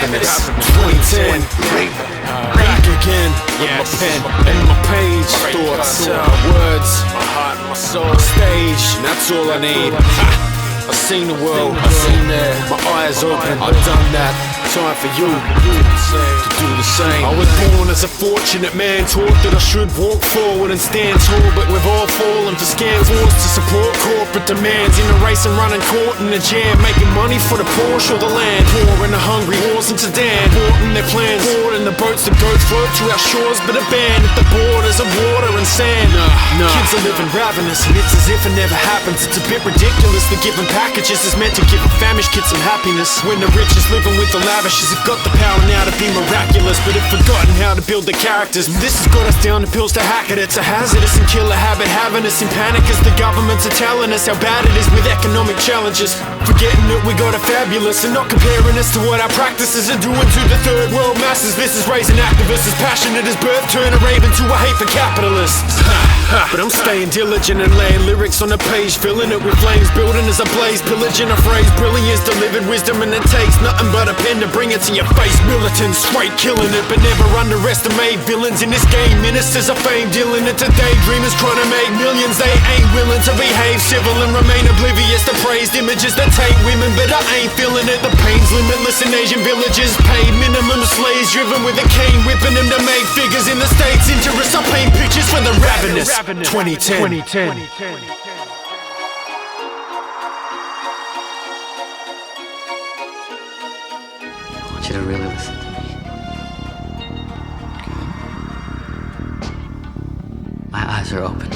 Ravenous 2010. Back again with my pen and my page. Thoughts, words, my heart, my soul. Stage, and that's all I need. I've seen the world, I've seen there. My eyes open, I've done that. Time for you to do the same. I was born as a fortunate man, taught that I should walk forward and stand tall. But we've all fallen for scams, wars to support corporate demands. In a race and running caught in a jam, making money for the Porsche or the land. Poor and the hungry, wars in Sudan, bought in their plans. Board in the boats, the goats float to our shores, but abandoned at the borders of water and sand. Kids are living ravenous, and it's as if it never happens. It's a bit ridiculous that giving packages is meant to give a famished kid some happiness. When the rich is living with the lavishes have got the power now to be miraculous, but have forgotten how to build the characters. This has got us down to pills to hack it. It's a hazardous and killer habit, having us in panic as the governments are telling us how bad it is with economic challenges. Forgetting that we got a fabulous and not comparing us to what our practices are doing to the third world masses. This is raising activists as passionate as birth, turn a raven to a hate for capitalists. But I'm staying diligent and laying lyrics on a page, filling it with flames, building as a blaze, pillaging a phrase. Brilliance delivered wisdom, and it takes nothing but a pen to bring it to your face. Militant, straight killing it, but never underestimate villains in this game. Ministers of fame dealing it to daydreamers trying to make millions. They ain't willing to behave civil and remain oblivious to praised images that take women, but I ain't feeling it. The pain's limitless in Asian villages, paid minimum slaves driven with a cane, whipping them to make figures in the states' interests. I paint pictures for the ravenous. 2010. I want you to really listen to me. Okay. My eyes are open.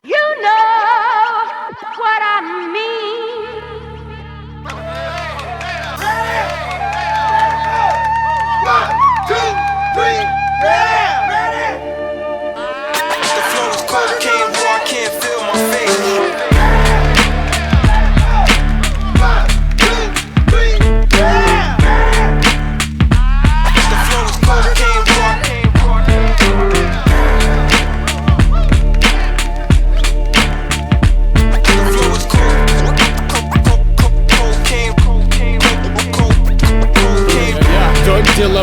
You know what I mean.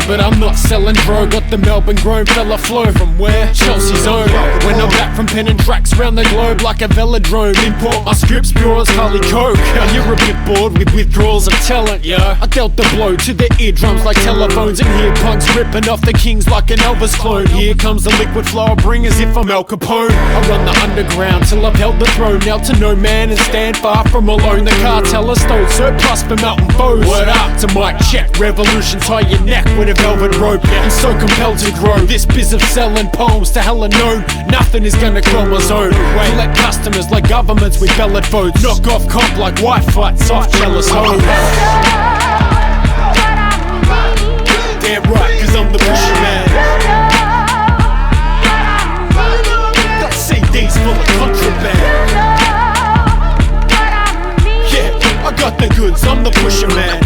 But I'm not selling bro. Got the Melbourne grown fella flow from where? Chelsea's own. When I'm back from penning tracks round the globe like a velodrome. Import my scripts pure as Harley Coke. Now you're a bit bored with withdrawals of talent, yeah. I dealt the blow to the eardrums like telephones, and hear punks ripping off the kings like an Elvis clone. Here comes the liquid flow I bring as if I'm Al Capone. I run the underground till I've held the throne. Now to no man and stand far from alone. The cartel has stole surplus for mountain foes. Word up to mic check, revolution, tie your neck with a velvet rope. I'm so compelled to grow this biz of selling poems to hell unknown. Nothing is gonna quell my zone. Collect customers like governments with ballot votes. Knock off comp like white fight, soft jealous hoes. Damn right, cause I'm the pusher man. Got CDs full of contraband. Yeah, I got the goods, I'm the pusher man.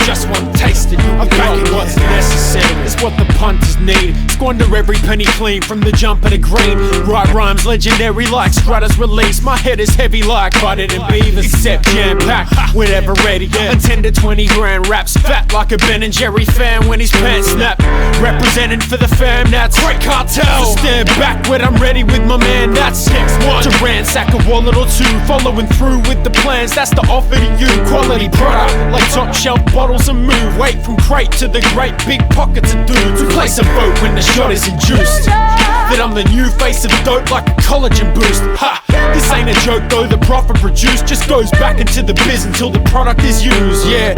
Just one taste and you'll be back in what's necessary. It's what the punters need. Squander every penny clean from the jumper to green. Write rhymes legendary like Strutter's release. My head is heavy like Butted and Beavers, except jam-packed whenever ready. And 10 to 20 grand raps fat like a Ben and Jerry fan when his pants snap. Representing for the fam, that's great cartel. So stand back when I'm ready with my man, that's X1. To ransack a wallet or two, following through with the plans, that's the offer to you. Quality product like top shelf bottles and move weight from crate to the great big pockets of dudes who place a vote when the shot is induced. That I'm the new face of dope like a collagen boost. Ha! This ain't a joke though, the profit produced just goes back into the biz until the product is used, yeah.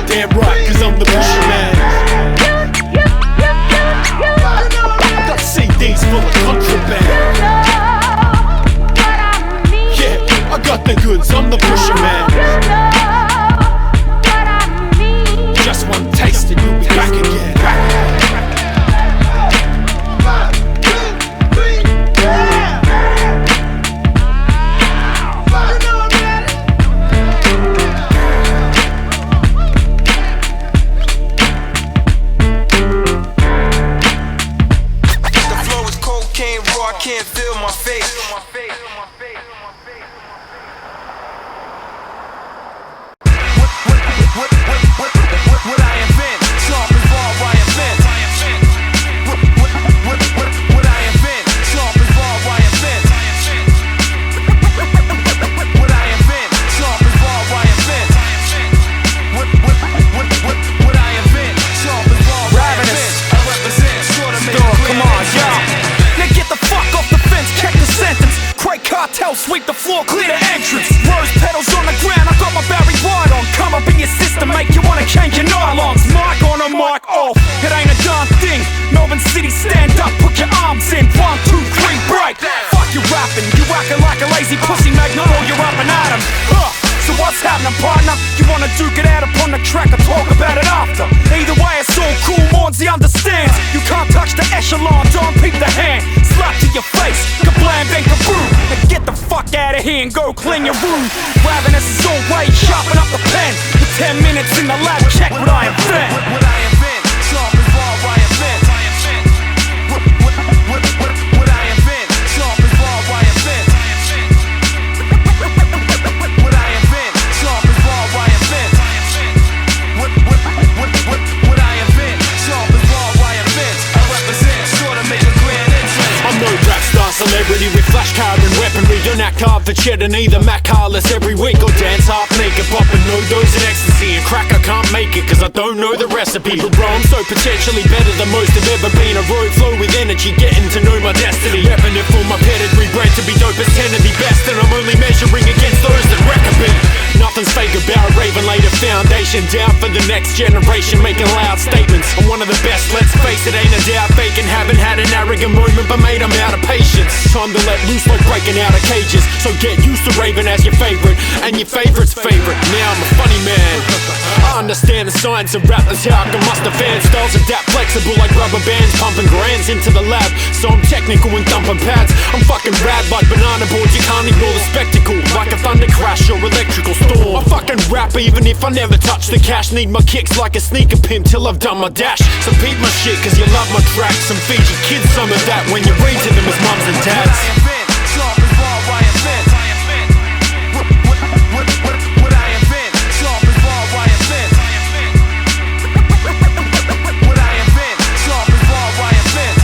Damn right, cause I'm the pusher man. Got CDs full of contraband. Yeah, I got the goods, I'm the pusher man. Just one taste and you'll be back again. What I invent, sharp as Barb, I invent. What I invent, sharp as Barb, I invent. What I invent, sharp as Barb, I invent. What I invent, sharp as Barb, I invent. I represent, sort of make it. Come on, y'all. Now get the fuck off the fence, check the sentence. Craig cartel, sweep the floor, clear the entrance. Rose petals on the ground, I got my Barry White on. Come up in your system, make you wanna change your nylons. Mic on a mic off, it ain't a darn thing. Melbourne City, stand up, put your arms in. 1, 2, 3, break. Fuck you rapping, you acting like a lazy pussy magnet, or you're up and at him. So what's happening, partner? You wanna duke it out upon the track or talk about it after? Either way, it's all cool, Maundz understands. You can't touch the echelon, don't peep the hand. Slap to your face, kablam, bang, kaboom. Now get the fuck out of here and go clean your room. Ravenous is all way, sharpen up the pen. For 10 minutes in the lab, check what I invent. What I invent, sharp as Barb, I invent. What I invent, sharp as Barb, I invent. What I invent, sharp as Barb, I invent. What I invent, sharp as Barb, I invent. I represent, sort of make a grand entrance. I'm no rap star celebrity with flash card and weaponry. Don't act hard for cheddar, neither Mac Harless every week. Or dance half naked, popping no dose and ecstasy. And crack I can't make it cause I don't know the recipe. But bro, I'm so potentially better than most have ever been. A road flow with energy, getting to know my destiny. Repping it for my pedigree, bred to be dope as 10 of the best. And I'm only measuring against those that wreck a beat. Nothing's fake about Raven, laid a foundation down for the next generation, making loud statements. I'm one of the best, let's face it, ain't a doubt. Faking, haven't had an arrogant moment, but mate, I'm out of patience. Time to let loose like breaking out of cages. So get used to Raven as your favorite, and your favorite's favorite. Now I'm a funny man. I understand the science of rap, that's how I can muster fans. Styles adapt, flexible like rubber bands, pumping grands into the lab. So I'm technical and thumping pads. I'm fucking rad like banana boards, you can't ignore the spectacle. Like a thunder crash or electrical storm. I fucking rap even if I never touch the cash. Need my kicks like a sneaker pimp till I've done my dash. So peep my shit cause you love my tracks, and feed your kids some of that when you read to them as mums and dads. What I invent, sharp as Barb, I invent. What I invent, sharp as Barb, I invent. What I invent, sharp as Barb, I invent.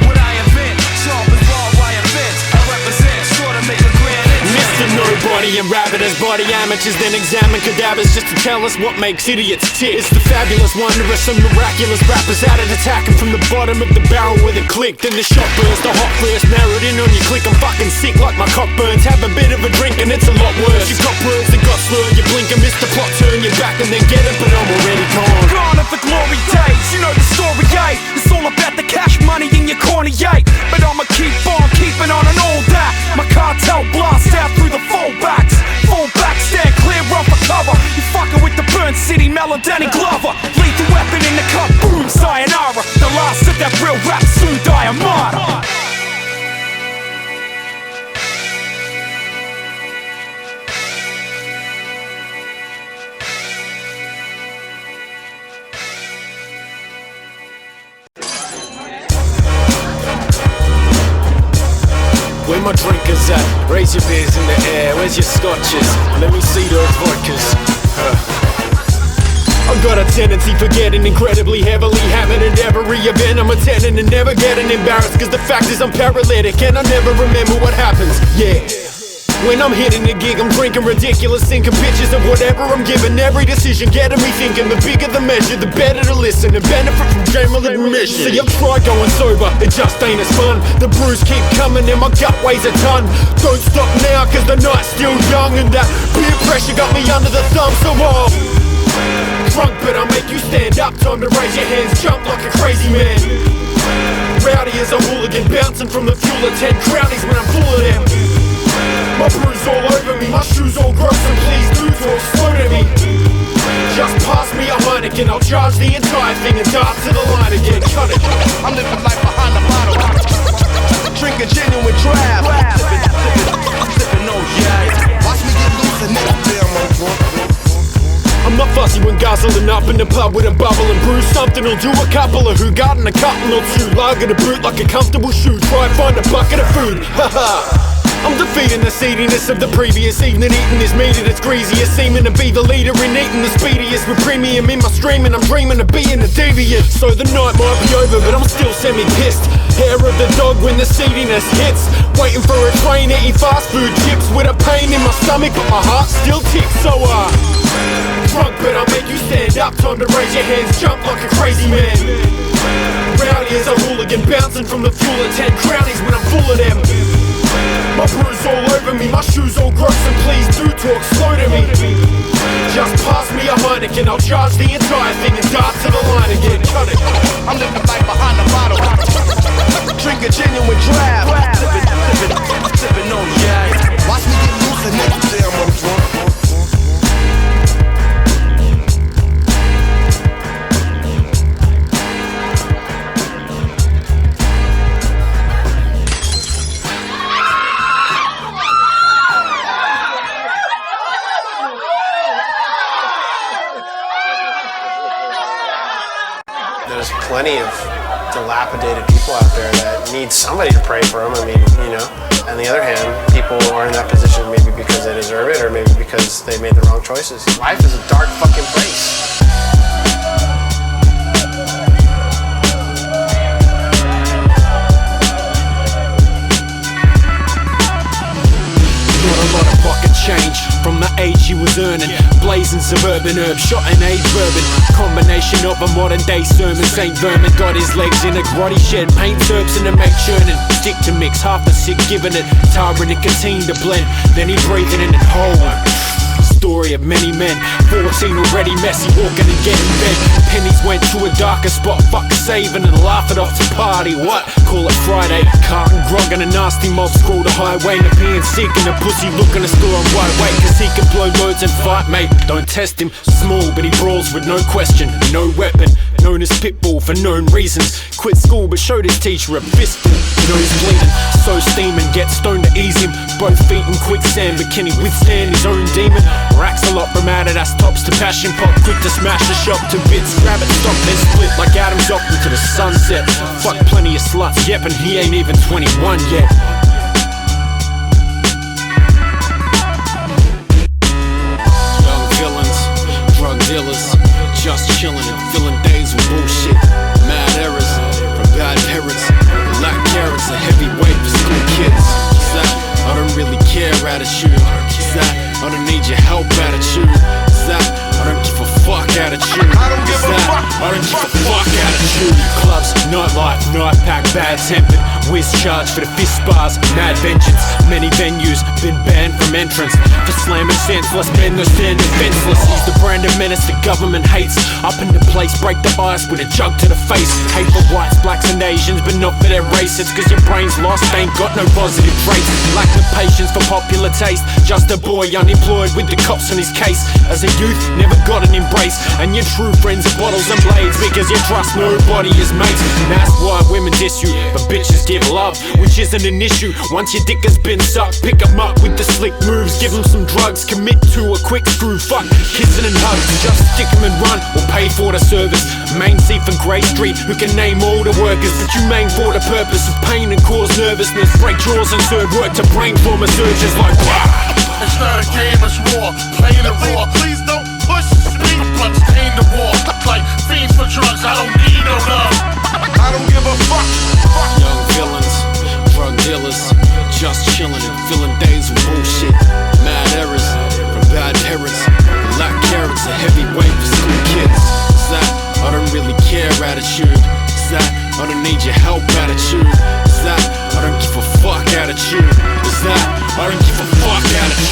What I invent, sharp as Barb, I invent. I represent, sort of make a grand entrance. Mr. Nobody and Ravenous body amateurs, then examine cadavers just to tell us what makes idiots tick. It's the fabulous, wondrous, and miraculous rappers at it, attacking from the bottom of the barrel with a click. Then the shot burst, the hot burst, narrowed in on your click. I'm fucking sick like my cock burns. Have a bit of a drink and it's a lot worse. You got words that got slurred, you blink and miss the plot, turn your back and then get it, but I'm already gone. Gone are the glory days, you know the story, eh? It's all about the cash money in your corner, eh? But I'ma keep on keeping on and all that. My cartel blast out through the fallbacks. Fallback, stand clear off a cover. You fucking with the Burn City Melody Glover. Lethal weapon in the cup, boom, sayonara. The last of that real rap soon die a martyr. Where my drinkers at? Raise your beers in the air. Where's your scotches? Let me see those vodkas. I've got a tendency for getting incredibly heavily hammered at every event. I'm attending and never getting embarrassed, cause the fact is I'm paralytic and I never remember what happens. Yeah. When I'm hitting the gig, I'm drinking ridiculous, thinking pictures of whatever I'm giving. Every decision getting me thinking, the bigger the measure, the better to listen and benefit from general admission. See, I've tried going sober, it just ain't as fun. The brews keep coming and my gut weighs a ton. Don't stop now, cause the night's still young, and that peer pressure got me under the thumb. So drunk, but I'll make you stand up. Time to raise your hands, jump like a crazy man. Rowdy as a hooligan, bouncing from the fuel of 10 crowdies when I'm full of them. My bruise all over me, my shoes all gross, and please dudes all slow to me. Just pass me a Heineken, I'll charge the entire thing and dart to the line again. Cut it. I'm living life behind the bottle, drinking genuine draft, sipping no yak. Watch me get loose and never damn on drunk. I'm not fussy when guzzling up in the pub with a bubble and brew. Something will do a couple of who gotten a couple or two. Lager to boot like a comfortable shoe. Try and find a bucket of food. Haha. I'm defeating the seediness of the previous evening. Eating this meat at its greasiest, seeming to be the leader in eating the speediest. With premium in my stream and I'm dreaming of being a deviant. So the night might be over but I'm still semi-pissed. Hair of the dog when the seediness hits. Waiting for a train, eating fast food chips with a pain in my stomach but my heart still ticks. So drunk but I'll make you stand up. Time to raise your hands, jump like a crazy man. Rowdy as a hooligan, bouncing from the fuel of 10 crownies when I'm full of them. My bruise all over me, my shoes all gross, and please do talk slow to me. Just pass me a Heineken, I'll charge the entire thing and dart to the line again. Cut it. I'm living life behind the bottle. Drink a genuine draft. Sippin' on yak. Watch me get loose and never damn I'm drunk. There's plenty of dilapidated people out there that need somebody to pray for them. I mean, you know. On the other hand, people are in that position maybe because they deserve it or maybe because they made the wrong choices. Life is a dark fucking place. Not a lot of pocket change from the age he was earning. Blazing suburban herb, shot an age bourbon. Combination of a modern day sermon. Saint Vermin got his legs in a grotty shed. Paint herbs in a make churning. Stick to mix, half the sick giving it. Tar and nicotine to blend. Then he breathing in it whole. Story of many men, 14 already messy, walking and getting bed. Pennies went to a darker spot, fuck saving and laugh it off to party. What? Call it Friday, carton grog and a nasty mob scroll the highway. And peeing sick and a pussy looking to store on wide weight. Cause he can blow loads and fight, mate. Don't test him, small but he brawls with no question, no weapon. Known as Pitbull for known reasons. Quit school but showed his teacher a fistful. Nose bleeding, so steaming, get stoned to ease him. Both feet in quicksand, but can he withstand his own demon? Racks a lot from Adidas tops to passion pop. Quick to smash a shop to bits. Grab it, stop, then split like Adam's off into the sunset. Fuck plenty of sluts, yep, and he ain't even 21 yet. Young villains, drug dealers, just chilling and filling days with bullshit. Mad errors from bad parents, lack carrots, a heavy weight for school kids. Is that I don't really care attitude? Is that I don't need your help attitude? Is that I don't give a fuck attitude? I don't give a fuck. I don't give a fuck attitude. Clubs, nightlife, night pack, bad tempered. Whiz charge for the fist bars, mad vengeance. Many venues been banned from entrance for slamming senseless men that stand defenseless. He's the brand of menace the government hates. Up in the place, break the ice with a jug to the face. Hate for whites, blacks and Asians, but not for their race. It's cause your brain's lost, ain't got no positive traits. Lack of patience for popular taste. Just a boy unemployed with the cops on his case. As a youth, never got an embrace. And your true friends are bottles and blades because you trust nobody as mates. And that's why women diss you, but bitches give love, which isn't an issue. Once your dick has been sucked, pick 'em up with the slick moves. Give 'em some drugs, commit to a quick screw. Fuck kissing and hugs, just stick 'em and run or pay for the service. Main seat for Grey Street, who can name all the workers, but you main for the purpose of pain and cause nervousness. Break jaws and serve work to brain trauma surges like wow. It's not a game, it's war. Playing the war. Please don't push me. Bloodstained the war. Like fiends for drugs, I don't need no love. I don't give a fuck. Young villains, drug dealers, just chilling and filling days with bullshit. Mad errors from bad parents, lack carrots, a heavy weight for school kids. Is that I don't really care attitude? Is that I don't need your help attitude? Is that I don't give a fuck attitude? Is that I don't give a fuck attitude?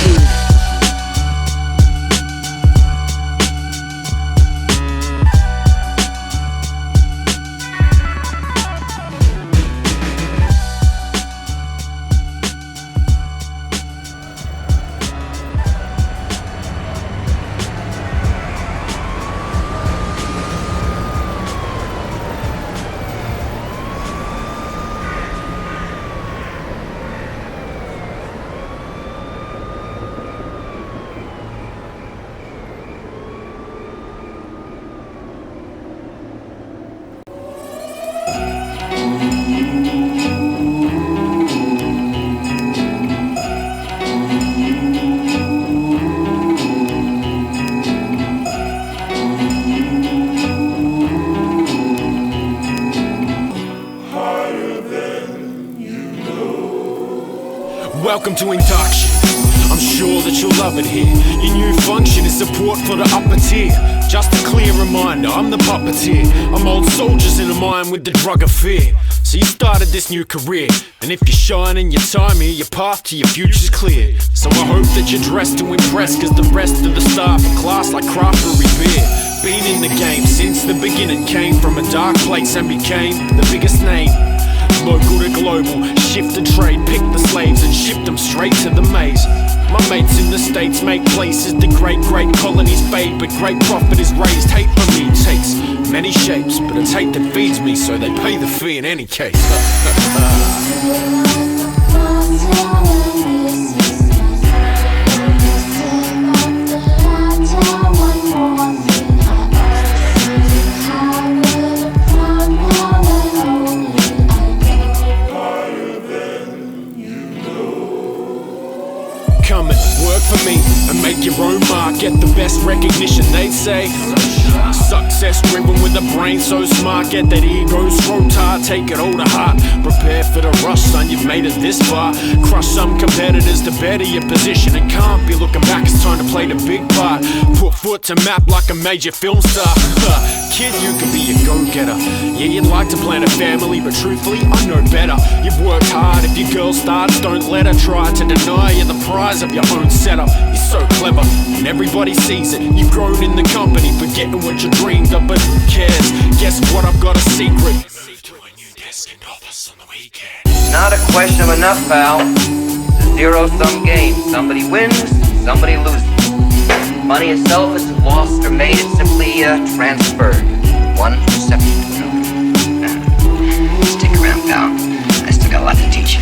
welcome to induction. I'm sure that you'll love it here. Your new function is support for the upper tier. Just a clear reminder, I'm the puppeteer. I'm old soldiers in a mine with the drug of fear. So you started this new career, and if you're shining your time here, your path to your future's clear. So I hope that you're dressed to impress, cause the rest of the staff are class like craft brewery beer. Been in the game since the beginning, came from a dark place and became the biggest name. Local to global, shift the trade, pick the slaves and ship them straight to the maze. My mates in the States make places the great colonies fade, but great profit is raised. Hate for me takes many shapes, but it's hate that feeds me, so they pay the fee in any case. Come and work for me and make your own mark. Get the best recognition, they'd say. Success driven with a brain so smart. Get that ego throw tired, take it all to heart. Prepare for the rush, son, you've made it this far. Crush some competitors to better your position, and can't be looking back, it's time to play the big part. Put foot to map like a major film star. Kid, you could be a go-getter. Yeah, you'd like to plan a family, but truthfully, I know better. You've worked hard, if your girl starts, don't let her try to deny you the prize of your own setup. You're so clever, and everybody sees it. You've grown in the company, forgetting what you dreamed of, but who cares? Guess what, I've got a secret. Not a question of enough, pal. It's a zero-sum game. Somebody wins, somebody loses. Money itself isn't lost or made, it's simply transferred. One perception to another. Stick around, pal. I still got a lot to teach you.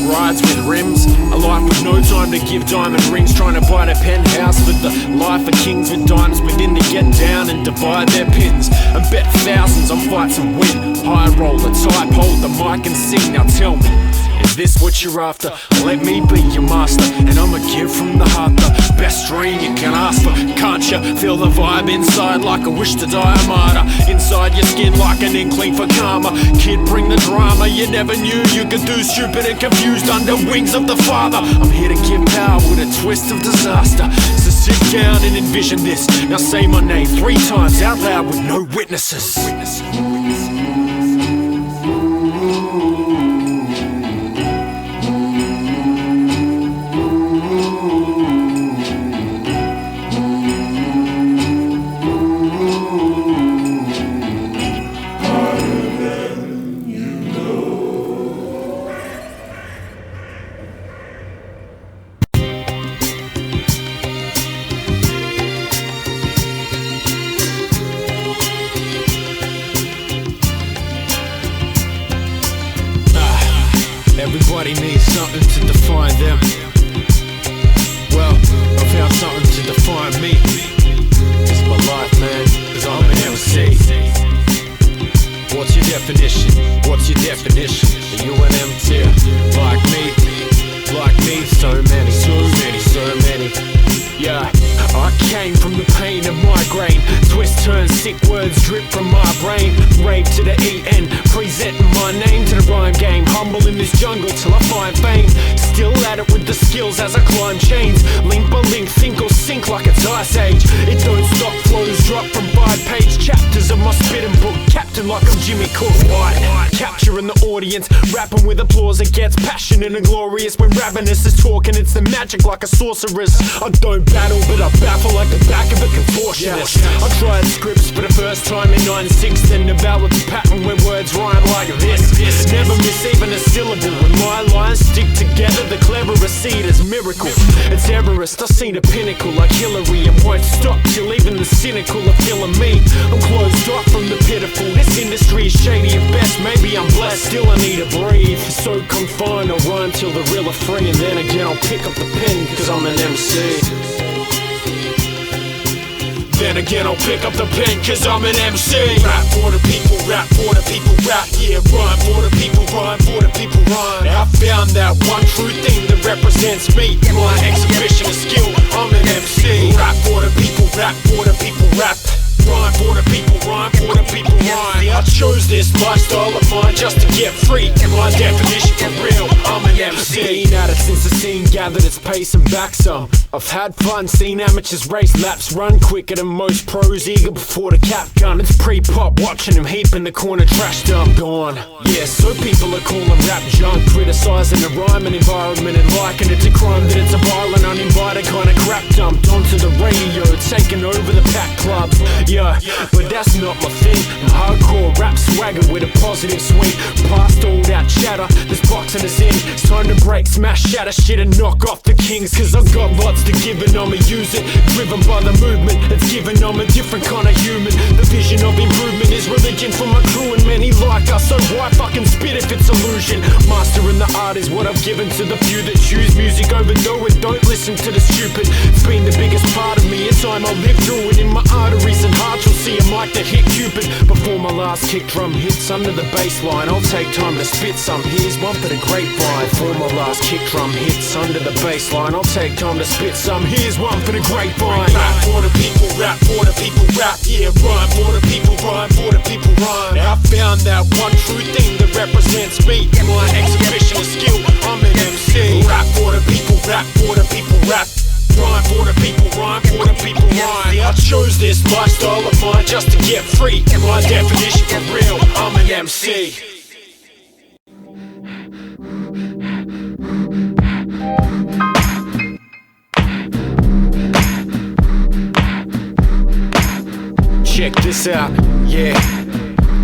Rides with rims, a life with no time to give diamond rings, trying to buy a penthouse with the life of kings with dimes within to get down and divide their pins and bet thousands on fights and win. High roller type, hold the mic and sing. Now tell me, is this what you're after? Let me be your master, and I'ma give from the heart the best dream you can ask for. Can't you feel the vibe inside like a wish to die a martyr? Inside your skin like an inkling for karma. Kid, bring the drama, you never knew you could do, stupid and confused under wings of the Father. I'm here to give power with a twist of disaster. So sit down and envision this. Now say my name 3 times out loud with no witnesses. Everybody needs something to define them. Well, I found something to define me. It's my life, man, cause I'm an MC. What's your definition? What's your definition? Are you an MC? Like me? Like me? So many, so many, so many. Yeah, I came from the pain of migraine. Twist, turn, sick words drip from my brain. Rave to the E-N, presenting my name to the rhyme game. Humble in this jungle till I find fame. Still at it with the skills as I climb chains. Link by link, think or sink like it's Ice Age. It don't stop, flows drop from 5-page chapters of my spitting book. Captain like I'm Jimmy Cook. White, capturing the audience, rapping with applause. It gets passionate and glorious. When Ravenous is talking, it's the magic like a sorceress. I don't battle, but I baffle like the back of a contortionist. I tried scripts for the first time in 96, then developed a pattern where words rhyme like this. Never miss even a syllable. When my lines stick together, the cleverest seed is miracle. It's Everest, I see the pinnacle like Hillary, and won't stop till even the cynical are feeling me. I'm closed off from the pitiful. This industry is shady at best. Maybe I'm blessed, still I need to breathe. So confined, I'll rhyme till the real are free, and then again I'll pick up the pen, cause I'm an MC. then again I'll pick up the pen cause I'm an MC. Rap for the people, rap for the people, rap, yeah. Rhyme for the people, rhyme for the people, rhyme. I found that one true thing that represents me. My exhibition of skill, I'm an MC. Rap for the people, rap for the people, rap. Rhyme for the people, rhyme for the people, rhyme. I chose this lifestyle of mine just to get free. My definition for real, I'm an MC. Been at it since the scene gathered its pace and back some. I've had fun, seen amateurs race laps, run quicker than most pros, eager before the cap gun. It's pre-pop, watching him heap in the corner, trashed up, gone. Yeah, so people are calling rap junk, criticising the rhyme and environment and liking it to crime that it's a violent, uninvited kind of crap dumped onto the radio, taking over the pack clubs. Yeah, but that's not my thing. Hardcore rap swagger with a positive swing. Past all that chatter, this boxing is in. It's time to break, smash, shatter shit and knock off the kings. Cause I've got lots to give and I'ma use it. Driven by the movement, it's given I'm a different kind of human. The vision of improvement is religion for my crew and many like us. So why fucking spit if it's illusion? Mastering the art is what I've given to the few that choose music over though and don't listen to the stupid. It's been the biggest part of me, it's time I live through it in my arteries and heart. You'll see a mic that hit Cupid before my last kick drum hits under the bass line. I'll take time to spit some. Here's one for the grapevine. Before my last kick drum hits under the bass line, I'll take time to spit some. Here's one for the grapevine. Rap for the people, rap for the people, rap, yeah. Rhyme for the people, rhyme for the people, rhyme. I found that one true thing that represents me. My exhibition of skill, I'm an MC. Rap for the people, rap for the people, rap. Rhyme for the people, rhyme for the people, rhyme. I chose this lifestyle of mine just to get free. My definition for real, I'm an MC. Check this out, yeah,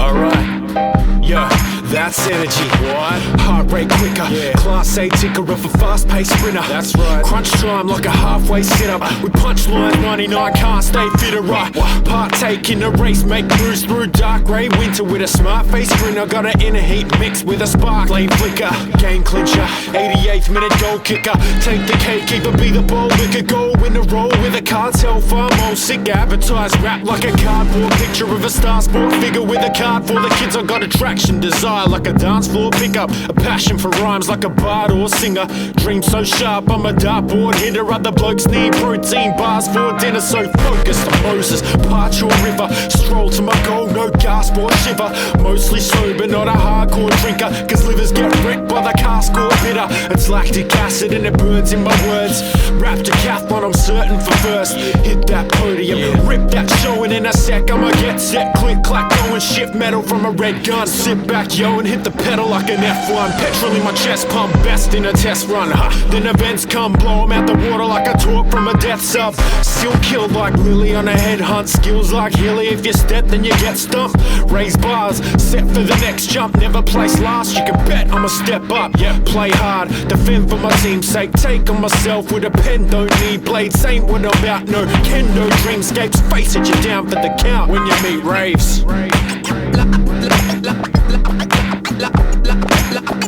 alright, yeah. That's energy. What? Heart rate quicker. Yeah. Class A ticker of a fast-paced sprinter. That's right. Crunch time like a halfway sit-up. With punchline 99, can't stay fitter. Right. Partake in the race, make moves through dark grey winter with a smart face grin. I got an inner heat mixed with a spark lane flicker. Game clincher, 88th minute goal kicker. Take the cake, keeper, be the ball licker. Go win a roll with a cartel farm. Old sick advertised rap like a cardboard picture of a star sport figure with a card for the kids. I got attraction, desire like a dance floor pickup, a passion for rhymes like a bard or singer. Dream so sharp, I'm a dartboard hitter. Other blokes need protein bars for dinner. So focused on Moses, parch or river. Stroll to my goal, no gasp or shiver. Mostly sober, not a hardcore drinker. Cause livers get wrecked by the cask or bitter. It's lactic acid and it burns in my words. Rap decathlon, I'm certain for first. Hit that podium, rip that show and in a sec I'ma get set. Click, clack, go and shift metal from a red gun. Sit back, yo, and hit the pedal like an F1. Petrol in my chest pump, best in a test run. Then events come, blow 'em out the water like a torque from a death sub. Still killed like Lily on a headhunt. Skills like Hilly, if you step then you get stumped. Raise bars, set for the next jump. Never place last, you can bet I'ma step up. Yeah, play hard, defend for my team's sake. Take on myself with a pen, don't need blades. Ain't what I'm about, no kendo dreamscapes. Face it, you're down for the count when you meet raves.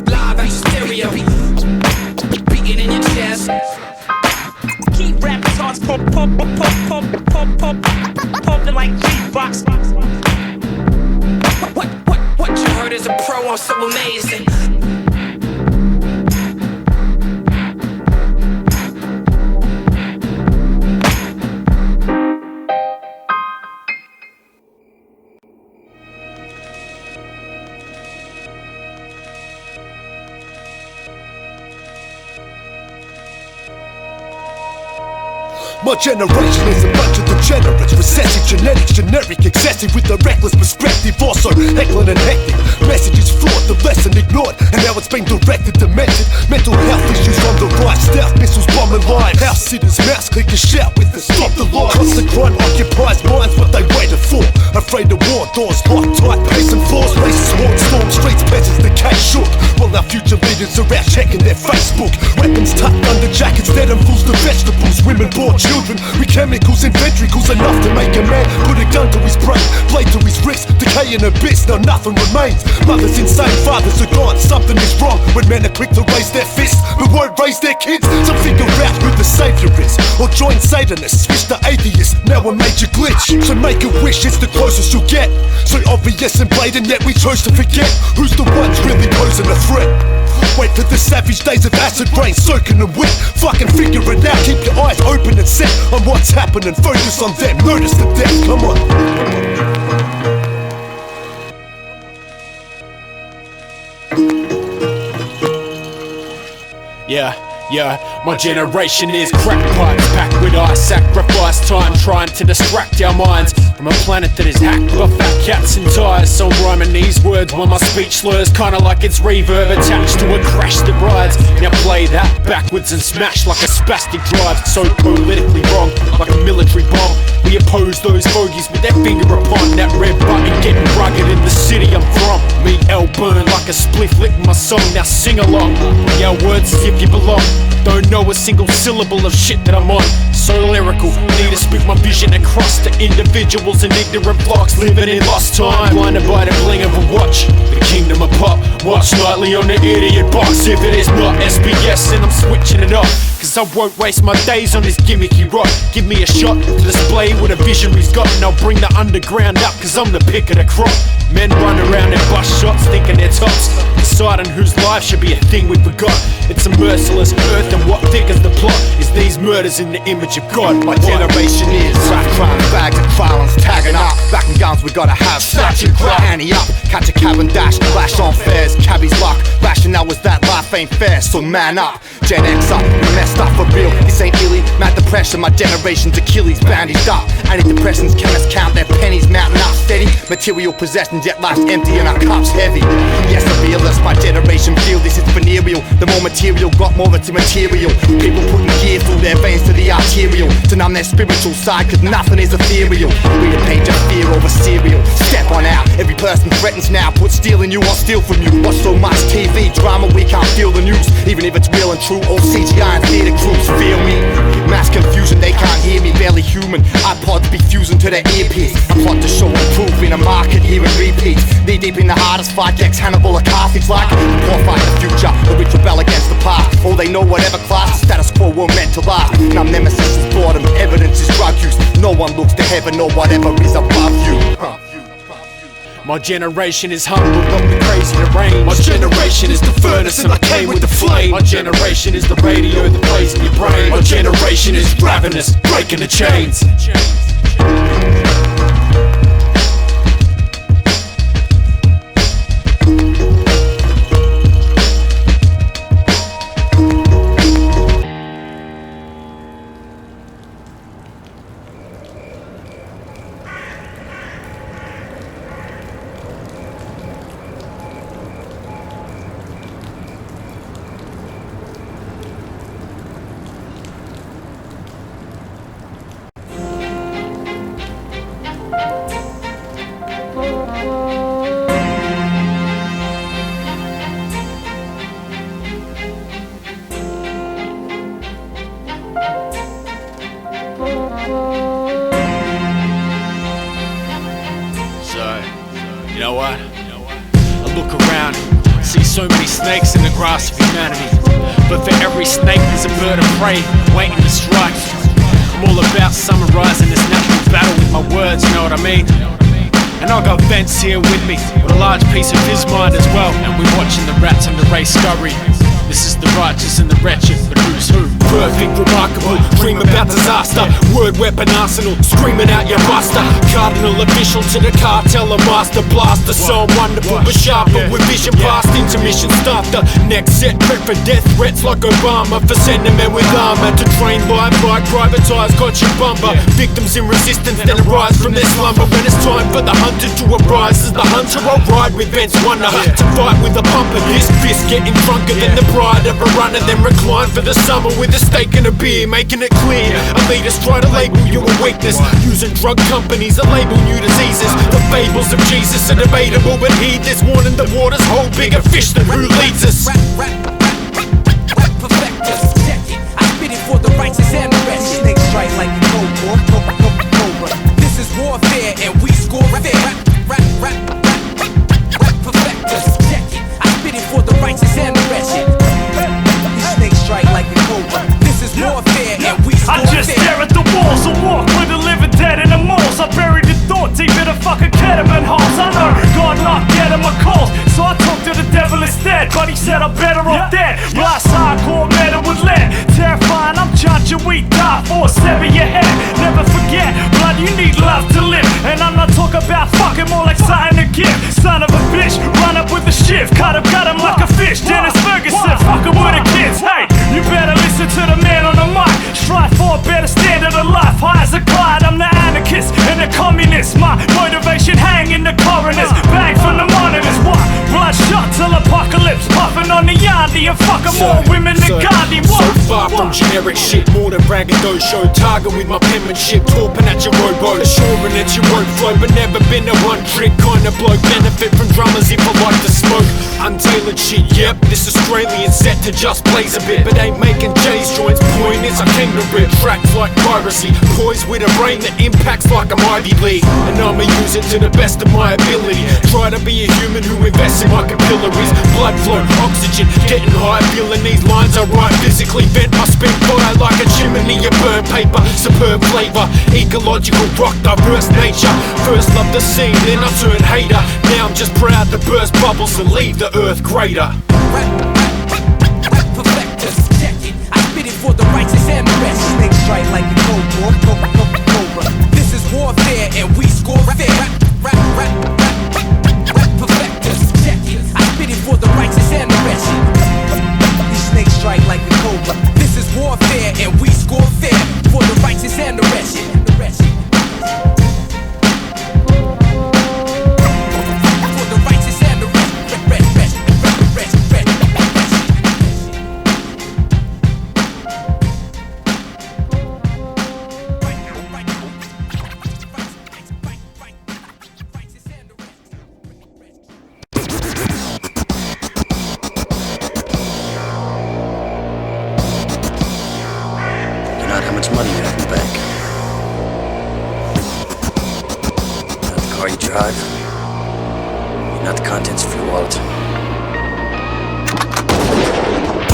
Live and stereo, beating in your chest. Keep rapping hearts pumping like G-box. What you heard is a pro, I'm so amazing. My generation is a bunch of degenerates. Recessive genetics, generic, excessive with a reckless perspective. Also heckling and hectic. Messages fraught, the lesson ignored, and now it's been directed, demented. Mental health issues on the rise. Stealth missiles bombing lines. House sitters, mouse click and shout with the stop the line. Constant crime occupies minds, what they waited for. Afraid of war, doors locked tight, pacing floors. Races, war, storm streets, peasants, the cash shook. While our future leaders are out checking their Facebook. Weapons tucked under jackets, dead and fools to vegetables. Women born children with chemicals and ventricles enough to make a man put a gun to his brain, blade to his wrist, decay million of bits, now nothing remains. Mothers insane, fathers are gone. Something is wrong when men are quick to raise their fists but won't raise their kids. So figure out who the savior is, or join Satanists, switch to atheists, now a major glitch. So make a wish, it's the closest you'll get. So obvious and blatant, yet we chose to forget who's the ones really posing a threat. Wait for the savage days of acid rain soaking and wet. Fucking figure it out, keep your eyes open and set on what's happening. Focus on them, notice the death, come on. Yeah, my generation is crackpots, packed with ice, sacrifice time, trying to distract our minds from a planet that is hacked by fat cats and tires. So I'm rhyming these words when my speech slurs, kinda like it's reverb attached to a crash that rides. Now play that backwards and smash like a spastic drive, so politically wrong, like a military bomb. We oppose those fogies with their finger upon that red button, getting rugged in the city I'm from. Me L burn like a spliff licking my song, now sing along. Yell words as if you belong. Don't know a single syllable of shit that I'm on. So lyrical, need to speak my vision across to individuals in ignorant blocks living in lost time, blinded by the bling of a watch. The kingdom of pop, watch nightly on the idiot box. If it is not SBS, then I'm switching it up, cause I won't waste my days on this gimmicky rock. Give me a shot to display what a visionary's got, and I'll bring the underground up, cause I'm the pick of the crop. Men run around in bus shots thinking they're tops, deciding whose life should be a thing we forgot. It's a merciless earth, and what thickens the plot is these murders in the image of God. My generation is rap crime, bags of violence, tagging up, backing guns we gotta have, snatching crap, Annie up, catch a cab and dash, flash on fares, cabbie's luck, rationale was that life ain't fair, so man up. Gen X up, we messed up for real, this ain't illy, mad depression, my generation's Achilles bandaged up. Antidepressants, chemists count their pennies, mounting up steady, material possessions yet life's empty and our cups heavy. Yes, I realist, my generation feel this is venereal, the more material got more into material. People putting gear through their veins to the arterial, to numb their spiritual side, cause nothing is ethereal. Read a page of fear over cereal, step on out, every person threatens now, put steel in you, I'll steal from you. Watch so much TV drama we can't feel the news, even if it's real and true. All CGI and theater crews, feel me? Mass confusion, they can't hear me, barely human. iPods be fusing to their earpiece. I plot to show and prove in a market, hearing repeats. Knee deep in the hardest fight, Gex, Hannibal, or Carthage like. Poor fight the future, the rich rebel against the past. All they know, whatever class, the status quo were meant to last. Now nemesis is boredom, evidence is drug use. No one looks to heaven or whatever is above you. My generation is humble but we're crazy to range. My generation is the furnace and I came with the flame. My generation is the radio that plays in your brain. My generation is ravenous, breaking the chains. You know what? I look around, see so many snakes in the grass of humanity. But for every snake there's a bird of prey waiting to strike. I'm all about summarizing this natural battle with my words, you know what I mean? And I got Vince here with me, with a large piece of his mind as well. And we're watching the rats and the race scurry. This is the righteous and the wretched, but who's who? Perfect, remarkable, dream about disaster. Word weapon arsenal, screaming out your buster. Cardinal official to the cartel, a master blaster. So wonderful but sharper, with vision past intermission. Start the next set, prep for death threats like Obama. For sending men with armor to train by privatized, got your bumper. Victims in resistance then arise from their slumber. When it's time for the hunter to arise, as the hunter I'll ride with Vince Wonder. To fight with a pumper, this fist getting drunker than the pride of a runner. Then recline for the summer with a steak and a beer, making it clear elitists try to label you a weakness, using drug companies to label new diseases. The fables of Jesus are debatable, but heed this warning, the waters hold bigger fish than who leads us. Rap perfectus, check it. I spit it for the righteous and the wretched. Snakes strike like a cobra. This is warfare and we score fair. Rap said I'm better off dead. Blast hardcore metal with lead. Terrifying, I'm charging, we die for. Sever your head, never forget. Blood, you need love to live. And I'm not talking about fucking, more like something to give. Son of a bitch, run up with the shift. Cut him like a fish. Dennis Ferguson, fucking with the kids. Hey, you better listen to the man on the mic. Strive for a better standard of life. High as a glide, I'm the anarchist and the communist. My motivation hang in the coroners. Bang from the monitors. What? Bloodshot till apocalypse. Puffing on the Yandi and fucking more women than Gandhi. So far from generic shit, more than braggadocio. Target with my penmanship, torping at your rowboat. Assuring that you won't flow, but never been a one trick kind of bloke. Benefit from drummers if I like to smoke. Untailored shit, yep, this Australian set to just blaze a bit, but ain't making J's joints. Point is I came to rip tracks like piracy, poised with a brain that impacts like I'm Ivy League, and I'ma use it to the best of my ability. Try to be a human who invests in my capillaries. Blood flow, oxygen, getting high, feeling these lines I write physically. Vent my spit fire like a chimney. You burn paper, superb flavor, ecological rock, diverse nature. First love the scene, then I turn hater. Now I'm just proud to burst bubbles and leave the earth greater. Perfectors, check it. I spit it for the righteous and the rest. Snake strike like the cobra. This is warfare and we score fair. Perfectors, check it. I spit it for the righteous and the rest. These snakes strike like the cobra. This is warfare and we score fair. For the righteous and the rest. How much money you have in the bank? Not the car you drive. Not the contents of your wallet.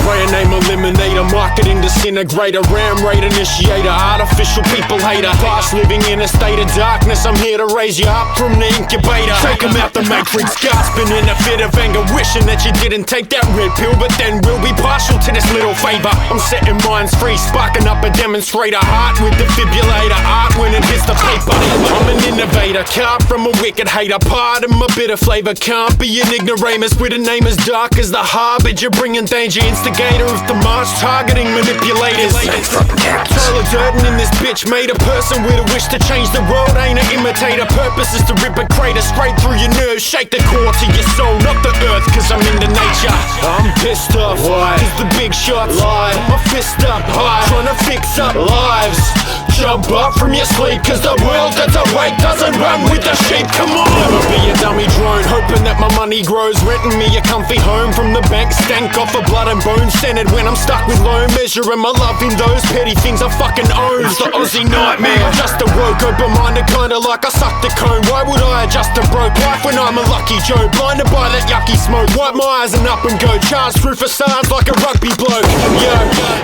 Brand name eliminator, marketing disintegrator, ram raid initiator, artificial people hater. Past living in a state of darkness, I'm here to raise you up from the incubator. Take 'em out the matrix, gasping in a fit of anger, wishing that you didn't take that red pill, but then we'll be partial to this little favor. I'm setting minds free, sparking up a demonstrator, heart with defibrillator, art when it hits the paper. I'm an innovator, carved from a wicked hater, pardon my bitter flavor, can't be an ignoramus with a name as dark as the harbinger, bringing danger, instigator of the march, targeting manipulators. Trail of dirt in this bitch, made a person with a wish to change the world, ain't an imitator. Purpose is to rip a crater straight through your nerves, shake the core to your soul, not the earth, cause I'm into nature. I'm pissed off, why? Cause the big shots lie, my fist up high, trying to fix up lives. Jump up from your sleep, cause the world that's awake doesn't run with the sheep, come on. Never be a dummy drone, hoping that my money grows, renting me a comfy home from the bank, stank off of blood and bone, centered when I'm stuck with low, measuring my love in those petty things I fucking own. It's the Aussie nightmare, just awoke, open-minded, kinda like I sucked a cone. Why would I adjust a broke life when I'm a lucky Joe? Blinded by that yucky smoke, wipe my eyes and up and go, charged through facades like a rugby bloke. Yo,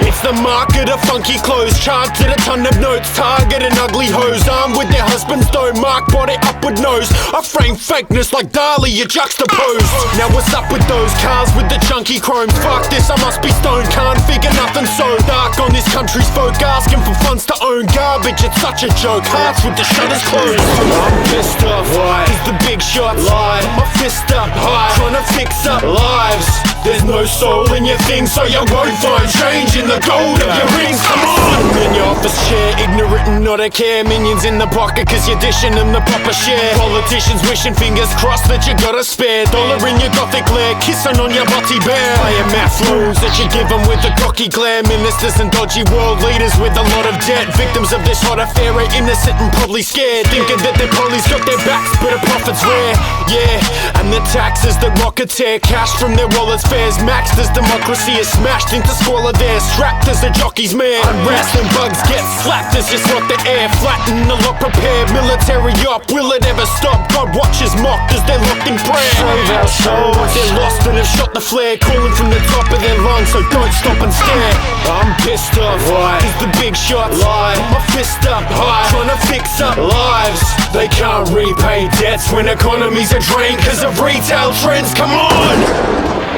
it's the market of funky clothes, charged at a ton of notes, target an ugly hose, armed with their husbands though, mark body upward nose. I frame fakeness like Dali, you juxtaposed. Now what's up with those cars with the chunky chromes? Fuck this, I must be stoned, can't figure nothing so dark on this country's folk, asking for funds to own garbage, it's such a joke, hearts with the shutters closed. I'm pissed off, why? Cause the big shots lie, my fist up high, trying to fix up lives. There's no soul in your thing, so you won't find change in the gold of your rings, come on! In your office chair, ignorant and not a care, minions in the pocket cause you're dishing them the proper share. Politicians wishing fingers crossed that you got a spare dollar in your gothic lair, kissing on your butty bear. Playing math flows that you give them with a cocky glare, ministers and dodgy world leaders with a lot of debt, victims of this hot affair are innocent and probably scared, thinking that their police got their backs but a profit's rare. Yeah, and the taxes that rocketeer, cash from their wallets, fares maxed as democracy is smashed into squalor there, strapped as the jockey's mare. Unrest and bugs get slapped as just what the air, flatten the lot prepared, military op, will it ever stop? God watches mocked as they're locked in prayer. Save our souls, they're lost and have shot the flare, calling from the top of their lungs, so don't stop and stare. I'm pissed off, why? Cause the big shots lie, my fist up high, trying to fix up lives. They can't repay debts when economies are drained cause of retail trends, come on!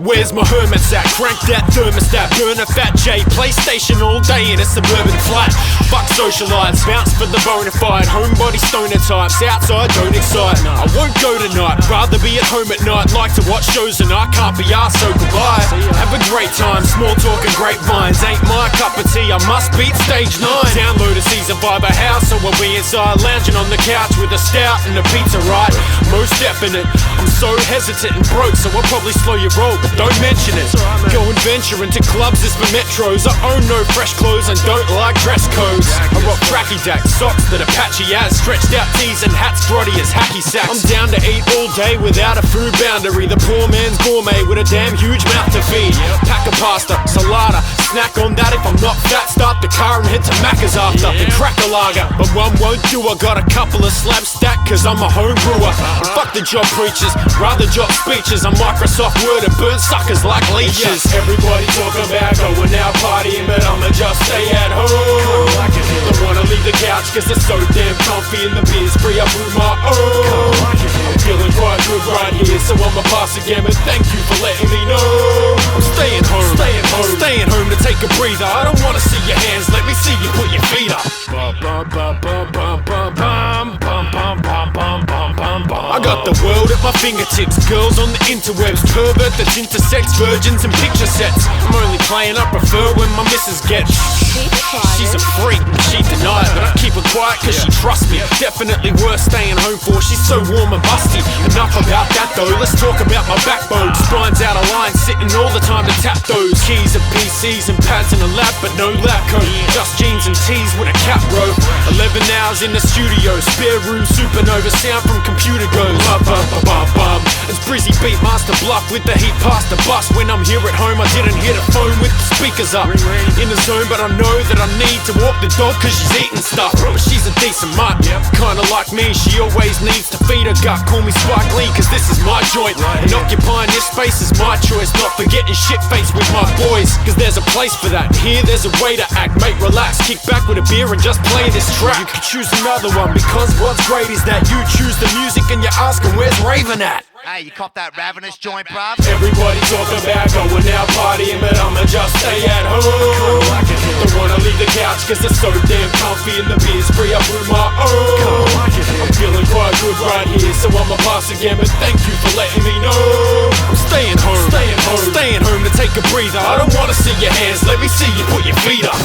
Where's my hermits at? Crank that thermostat, burn a fat J, PlayStation all day in a suburban flat. Fuck socialites, bounce for the bona fide, homebody stoner types, outside don't excite. I won't go tonight, rather be at home at night. Like to watch shows and I can't be arsed, so goodbye. Have a great time, small talk and grapevines ain't my cup of tea, I must beat stage 9. Download a season 5 a house, so I'll be inside lounging on the couch with a stout and a pizza, right? Most definite, I'm so hesitant and broke, so I'll probably slow your roll, but don't mention it. Go and venture into clubs is for metros. I own no fresh clothes and don't like dress codes. I rock cracky dacks, socks that Apache has, stretched out tees and hats grotty as hacky sacks. I'm down to eat all day without a food boundary. The poor man's gourmet with a damn huge mouth to feed. Pack of pasta, salada, snack on that if I'm not fat. Start the car and head to Macca's after and crack a lager. But one won't do, I got a couple of slabs stacked cause I'm a home brewer. And fuck the job preachers, rather job speeches. I'm Microsoft Word and burn suckers like leeches. Everybody talk about going out partying, but I'ma just stay at home. Don't wanna leave the couch cause it's so damn comfy and the beer's free, I brew my own. I'm feeling quite good right here, so I'ma pass again, but thank you for letting me know. I'm staying home, staying home to take a breather. I don't wanna see your hands, let me see you put your feet up. I got the world at my fingertips, girls on the interwebs, pervert that's intersex, virgins and picture sets. I'm only playing, I prefer when my missus gets. She's a freak, she denied, but I keep her quiet cause she trusts me. Definitely worth staying home for, she's so warm and busty. Enough about that though, let's talk about my backbone. Spine's out of line, sitting all the time to tap those keys and PCs and pads in a lab, but no lab coat. Just jeans and tees with a cap, bro. 11 hours in the studio, spare room, supernova, sound from computer goes. It's Brizzy Beatmaster Bluff with the heat past the bus. When I'm here at home, I didn't hear the phone with the speakers up. In the zone, but I know that I need to walk the dog cause she's eating stuff. But she's a decent mutt, kinda like me, she always needs to feed her gut. Call me Spike Lee cause this is my joint, and occupying this space is my choice. Not forgetting shit-faced with my boys, cause there's a place for that. Here there's a way to act, mate, relax, kick back with a beer and just play this track. You could choose another one, because what's great is that you choose the music and you're asking where's Raven at? Hey, you cop that Ravenous joint, Barb? Everybody talk about going out partying, but I'ma just stay at home. Don't wanna leave the couch cause it's so damn comfy and the beer's free, I brew my own. I'm feeling quite good right here, so I'ma pass again, but thank you for letting me know. I'm staying home, staying home to take a breather. I don't wanna see your hands, let me see you put your feet up.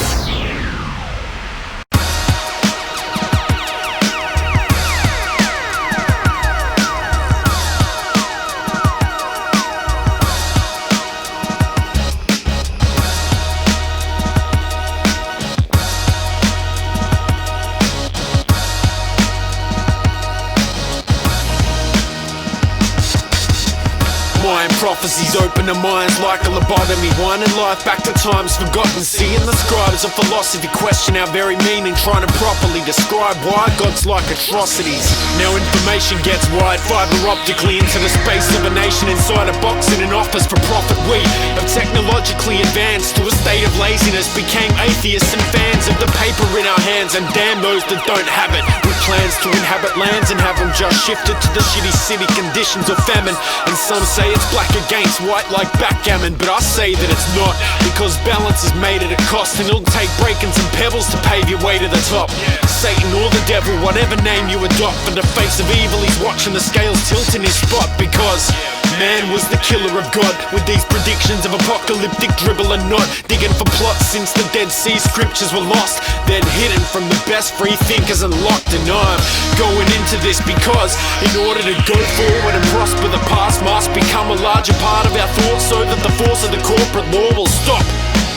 Prophecies open to minds like a lobotomy, winding life back to times forgotten. Seeing the scribes of philosophy question our very meaning, trying to properly describe why God's like atrocities. Now information gets wide, fiber optically into the space of a nation inside a box in an office for profit. We have technologically advanced to a state of laziness, became atheists and fans of the paper in our hands, and damn those that don't have it, with plans to inhabit lands and have them just shifted to the shitty city conditions of famine. And some say it's black against white like backgammon, but I say that it's not, because balance is made at a cost, and it'll take breaking some pebbles to pave your way to the top. Satan or the devil, whatever name you adopt, for the face of evil he's watching the scales tilt in his spot, because man was the killer of God, with these predictions of apocalyptic dribble and not digging for plots since the Dead Sea scriptures were lost, then hidden from the best free thinkers and locked. And I'm going into this because in order to go forward and prosper, the past must become a larger part of our thoughts, so that the force of the corporate law will stop,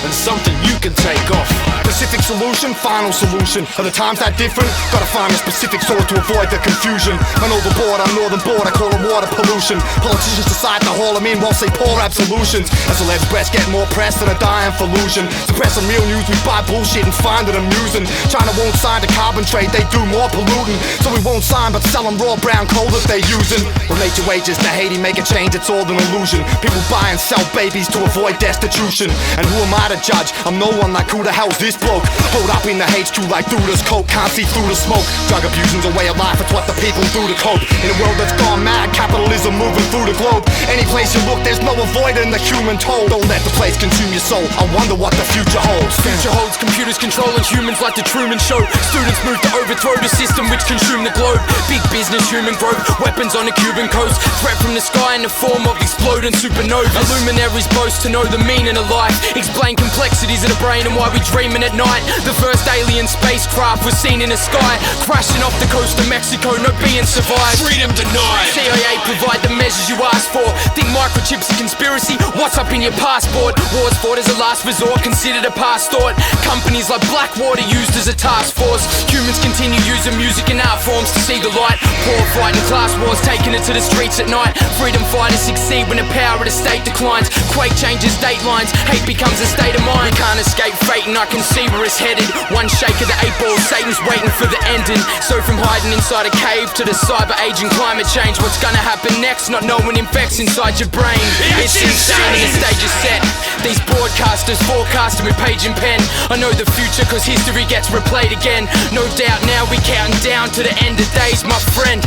and something you can take off. Specific solution, final solution. Are the times that different? Gotta find a specific source to avoid the confusion. An overboard on northern board, I call it water pollution. Politicians decide to haul them in while say poor absolutions. As the lead's breast get more press than a dying illusion. Suppressing real news, we buy bullshit and find it amusing. China won't sign the carbon trade, they do more polluting. So we won't sign but sell them raw brown coal that they using. We'll make your wages to Haiti, make a change, it's all an illusion. People buy and sell babies to avoid destitution. And who am I to judge? I'm no one, like who the hell's this bloke. Hold up in the HQ like through this coat, can't see through the smoke. Drug abusion's a way of life, it's what the people do to cope. In a world that's gone mad, capitalism moving through the globe. Any place you look, there's no avoiding the human toll. Don't let the place consume your soul, I wonder what the future holds. Future holds computers controlling humans like the Truman Show. Students move to overthrow the system which consume the globe. Big business, human growth, weapons on the Cuban coast. Threat from the sky in the form of exploding supernovas. Illuminaries boast to know the meaning of life. Explain complexities of the brain and why we dreaming at night. The first alien spacecraft was seen in the sky, crashing off the coast of Mexico, no being survived. Freedom denied. CIA provide the measures you ask for. Think microchips a conspiracy? What's up in your passport? Wars fought as a last resort, considered a past thought. Companies like Blackwater used as a task force. Humans continue using music and art forms to see the light. Poor fighting class wars, taking it to the streets at night. Freedom fighters succeed when the power of the state declines. Quake changes date lines, hate becomes a state of mind. We can't escape fate and I can see where it's headed. One shake of the 8 ball, Satan's waiting for the ending. So from hiding inside a cave to the cyber age and climate change, what's gonna happen next? Not knowing infects inside your brain. It's insane and the stage is set. These broadcasters forecasting with page and pen. I know the future cause history gets replayed again. No doubt now we counting down to the end of days, my friend.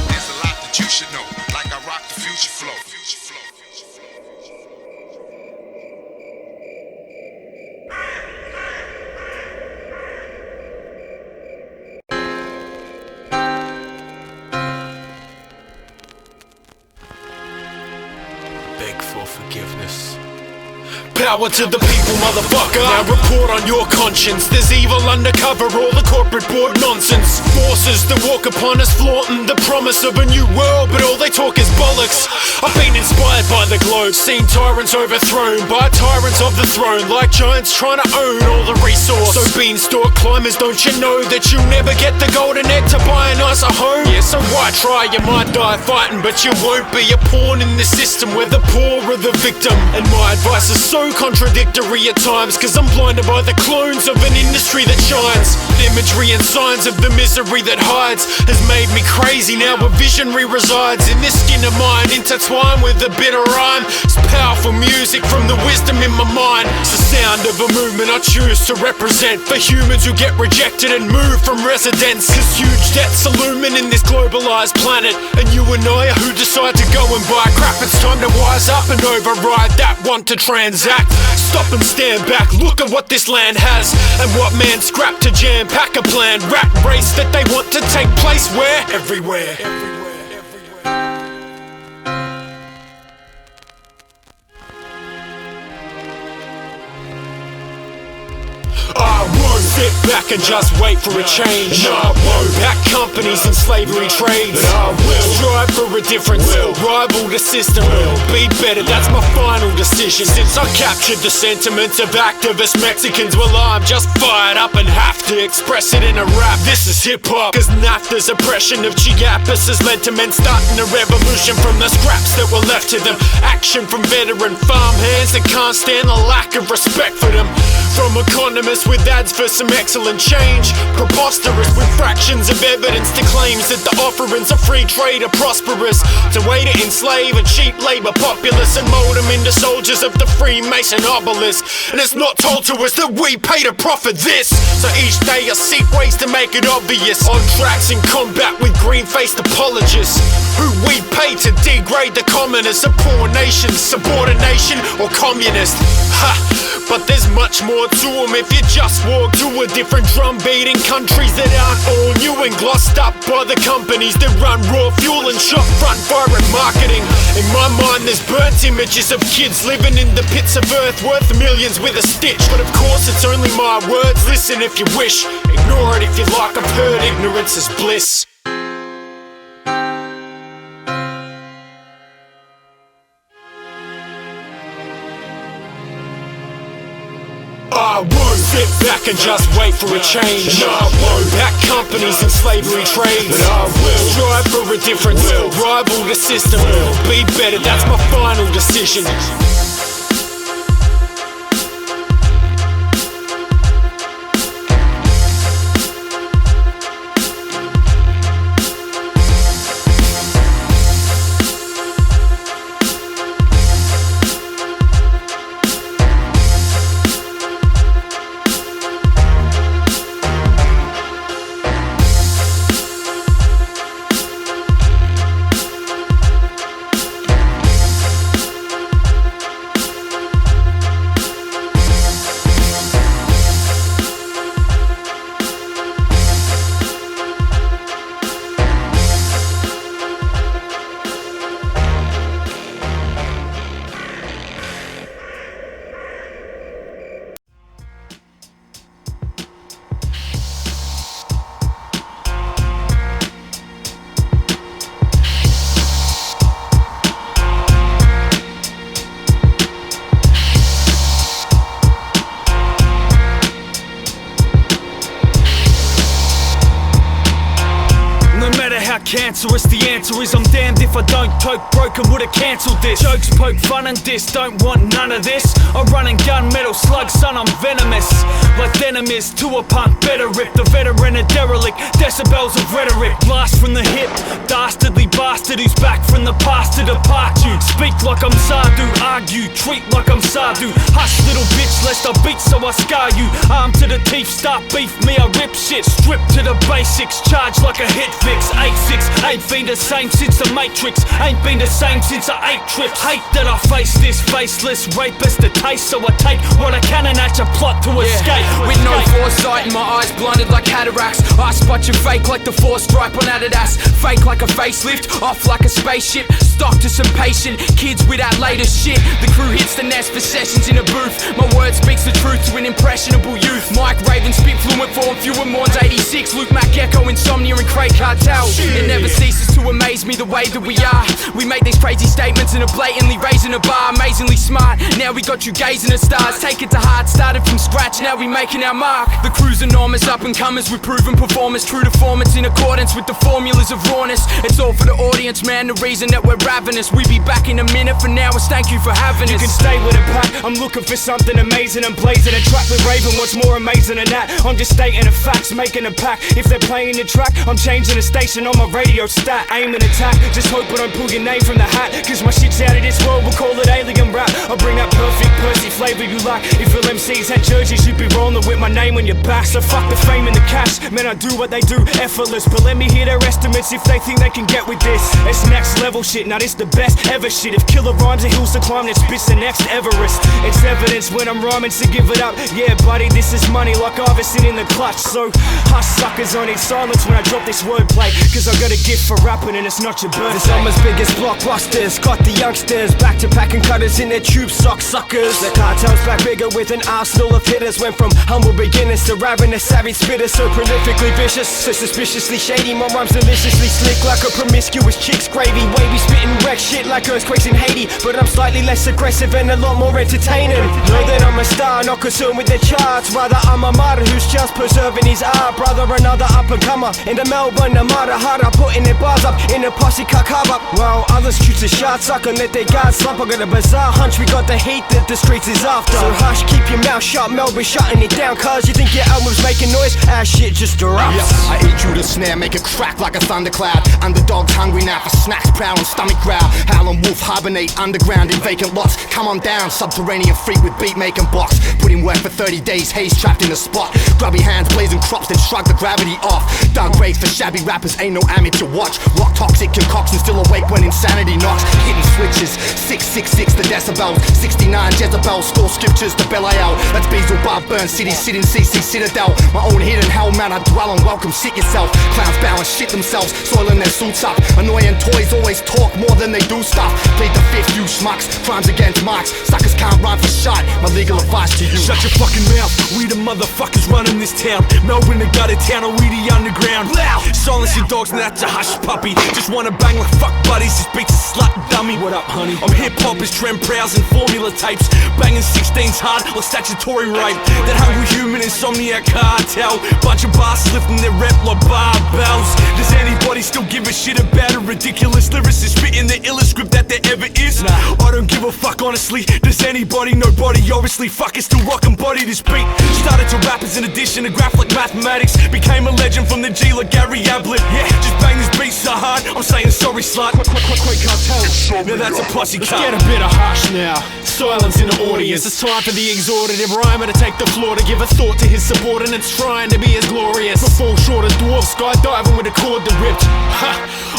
There's a lot that you should know, like I rock the future flow. Beg for forgiveness. Power to the people, motherfucker. Now report on your conscience. There's evil undercover, all the corporate board nonsense. Forces that walk upon us flaunting the promise of a new world, but all they talk is bollocks. I've been inspired by the globe, seen tyrants overthrown by tyrants of the throne, like giants trying to own all the resource. So beanstalk climbers, don't you know that you'll never get the golden egg to buy a nicer home? Yeah, so why try? You might die fighting, but you won't be a pawn in the system where the poor are the victim. And my advice is so contradictory at times, cause I'm blinded by the clones of an industry that shines. Imagery and signs of the misery that hides has made me crazy. Now a visionary resides in this skin of mine, intertwined with a bitter rhyme. It's powerful music from the wisdom in my mind. It's the sound of a movement I choose to represent for humans who get rejected and move from residence. Cause huge debts are looming in this globalized planet, and you and I are who decide to go and buy crap. It's time to wise up and override that want to transact. Stop and stand back, look at what this land has, and what man scrapped to jam pack a plan. Rat race that they want to take place where? Everywhere. I won't sit back and just wait for a change. And I won't back companies in slavery trades. And I will strive for a difference, rival the system, be better, that's my final decision. Since I captured the sentiments of activist Mexicans, well I'm just fired up and have to express it in a rap. This is hip-hop, cause NAFTA's oppression of Chiapas has led to men starting a revolution from the scraps that were left to them. Action from veteran farm hands that can't stand the lack of respect for them. From economists with ads for some excellent change, preposterous with fractions of evidence to claims that the offerings of free trade are prosperous. To way to enslave a cheap labor populace and mold them into soldiers of the Freemason obelisk. And it's not told to us that we pay to profit this. So each day I seek ways to make it obvious. On tracks in combat with green-faced apologists who we pay to degrade the commoners of poor nations, subordination or communist. Ha! But there's much more to them if you just walk to a different drum beat in countries that aren't all new and glossed up by the companies that run raw fuel and shop front vibrant marketing. In my mind there's burnt images of kids living in the pits of earth worth millions with a stitch. But of course it's only my words, listen if you wish, ignore it if you like, I've heard ignorance is bliss. I won't sit back and just wait for a change. And I won't back companies in slavery trades. But I will strive for a difference, rival the system, be better, that's my final decision. how cancerous the answer is. I'm damned if I don't coke, broken would've cancelled this. Jokes poke fun and diss, don't want none of this. I run and gun metal slug, son, I'm venomous. Like denim is to a punk, better rip. The veteran a derelict, decibels of rhetoric. Blast from the hip, dastardly bastard who's back from the past to depart you. Speak like I'm Sardu, argue, treat like I'm Sardu. Hush little bitch lest I beat so I scar you. Arm to the teeth, start beef, me I rip shit. Strip to the basics, charge like a hit fix. Aetcix, ain't been the same since the Matrix. Ain't been the same since I ate trips. Hate that I face this faceless rapist to taste. So I take what I can and hatch a plot to escape. With no foresight and my eyes blinded like cataracts, I spot you fake like the 4 stripe on Adidas. Fake like a facelift, off like a spaceship. Stock to some patient kids without latest shit. The crew hits the nest for sessions in a booth. My word speaks the truth to an impressionable youth. Mike Raven spit fluent form, Phew and Maundz 86. Luke Mac Geko, Insomnia and Craig Cartel. It never ceases to amaze me the way that we are. We make these crazy statements and are blatantly raising a bar. Amazingly smart, now we got you gazing at stars. Take it to heart, started from scratch, now we making our mark. The crew's enormous, up and comers with proven performers. True to form, it's in accordance with the formulas of rawness. It's all for the audience, man, the reason that we're ravenous. We be back in a minute, for now it's thank you for having us. You can stay with a pack, I'm looking for something amazing and blazing a track with Raven, what's more amazing than that? I'm just stating the facts, making a pack. If they're playing the track, I'm changing the station on my radio stat. Aim and attack, just hope I don't pull your name from the hat. Cause my shit's out of this world, we'll call it alien rap. I bring that perfect Percy flavour you like. If real MCs had jerseys, you'd be rolling with my name on your back. So fuck the fame and the cash, man, I do what they do, effortless. But let me hear their estimates if they think they can get with this. It's next level shit, now this the best ever shit. If killer rhymes and hills to climb, then spits the next Everest. It's evidence when I'm rhyming, so give it up. Yeah buddy, this is money like harvesting in the clutch. So hush suckers, I need silence when I drop this wordplay. Cause I got a gift for rapping and it's not your birthday. The summer's biggest blockbusters got the youngsters back to packing cutters in their tube sock suckers. The cartel's back bigger with an arsenal of hitters. Went from humble beginners to ravenous savage spitters. So prolifically vicious, so suspiciously shady. My rhymes deliciously slick like a promiscuous chick's gravy. Wavy spitting wreck shit like earthquakes in Haiti. But I'm slightly less aggressive and a lot more entertaining. Know that I'm a star, not concerned with the charts. Rather I'm a martyr who's just preserving his art. Brother, another up and comer in the Melbourne, the martyr harder, putting their bars up in a posse carve up. While others choose to shot suck and let their guards slump. I got a bizarre hunch, we got the heat that the streets is after. So hush, keep your mouth shut, Melbourne shutting it down. Cause you think your album's making noise, ass shit just erupts. I eat you to snare, make it crack like a thundercloud. Underdogs hungry now for snacks, prowl and stomach growl. Howlin' wolf hibernate underground in vacant lots. Come on down, subterranean freak with beat making box. Put in work for 30 days, haze trapped in a spot. Grubby hands blazing crops, then shrug the gravity off. Dark grades for shabby rappers, ain't no amateur watch. Rock toxic concoction, still awake when insanity knocks. Hitting switches, 666 the decibels. 69 Jezebel, store scriptures to Belial. That's Basil, Barb, Burn City, sit in CC Citadel. My own hidden hell, man, I dwell on, welcome, sit yourself. Clowns bow and shit themselves, soiling their suits up. Annoying toys always talk more than they do stuff. Plead the fifth, you schmucks, crimes against marks. Suckers can't rhyme for shot, my legal advice to you. Shut your fucking mouth, we the motherfuckers running this town. Melbourne the gutter town, or we the underground. Loud, silence your dogs, now that's a hush puppy. Just wanna bang like fuck buddies, this beat's a slut dummy. What up honey? I'm hip hop as trend prowls and formula tapes. Banging 16s hard like statutory rape. That hungry human insomniac cartel. Bunch of bastards lifting their rep like barbells. Does anybody still give a shit about a ridiculous lyricist spitting the illest script that there ever is? Nah, I don't give a fuck honestly. Does anybody? Nobody obviously. Fuckers still rock and body this beat. Started to rap as an addition to graph like mathematics. Became a legend from the G like Gary Ablett. Yeah, just bang this beat so hard, I'm saying sorry slut. Quick cartel, now that's a posse cut. Let's get a bit of hush now, silence in the audience. It's time for the exhortative rhymer to take the floor, to give a thought to his subordinates trying to be as glorious. To fall short of dwarfs, skydiving with a cord that ripped.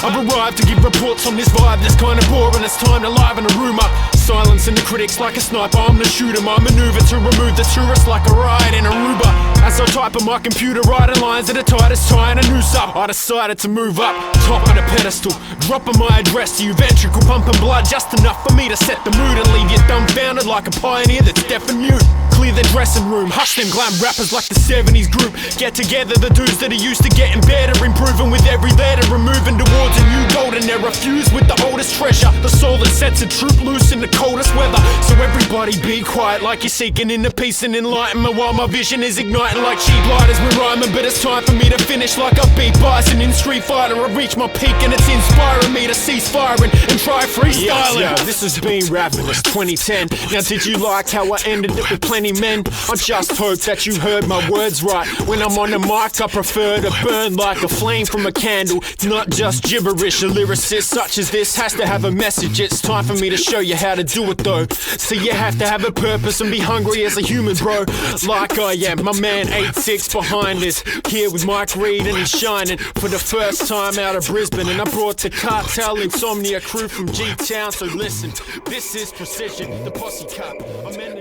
I've arrived to give reports on this vibe that's kinda boring. It's time to liven the room up. Silencing the critics like a sniper, I'm the shooter. My maneuver to remove the tourists like a riot in Aruba. As I type on my computer, writing lines that are tight as tying a noose up, I decided to move up, top of the pedestal, dropping my address to you. Ventricle pumping blood, just enough for me to set the mood and leave you dumbfounded like a pioneer that's deaf and mute. Clear the dressing room, hush them glam rappers like the 70s group. Get together the dudes that are used to getting better, improving with every letter, and moving towards a new golden they're fused with the oldest treasure, the soul that sets a troop loose in the coldest weather. So everybody be quiet like you're seeking inner peace and enlightenment, while my vision is igniting like cheap lighters. We're rhyming, but it's time for me to finish like I beat Bison in Street Fighter. I reach my peak and it's inspiring me to cease firing and try freestyling. Yeah, this has been Ravenous 2010. Now did you like how I ended it with plenty men? I just hope that you heard my words right. When I'm on the mic I prefer to burn like a flame from a candle. It's not just gibberish. A lyricist such as this has to have a message. It's time for me to show you how to do it though. So you have to have a purpose and be hungry as a human, bro. Like I am, my man Aetcix behind this. Here with Reid and he's shining for the first time out of Brisbane. And I brought the Cartel Insomnia crew from G-Town. So listen, this is precision, the posse cup. I'm in the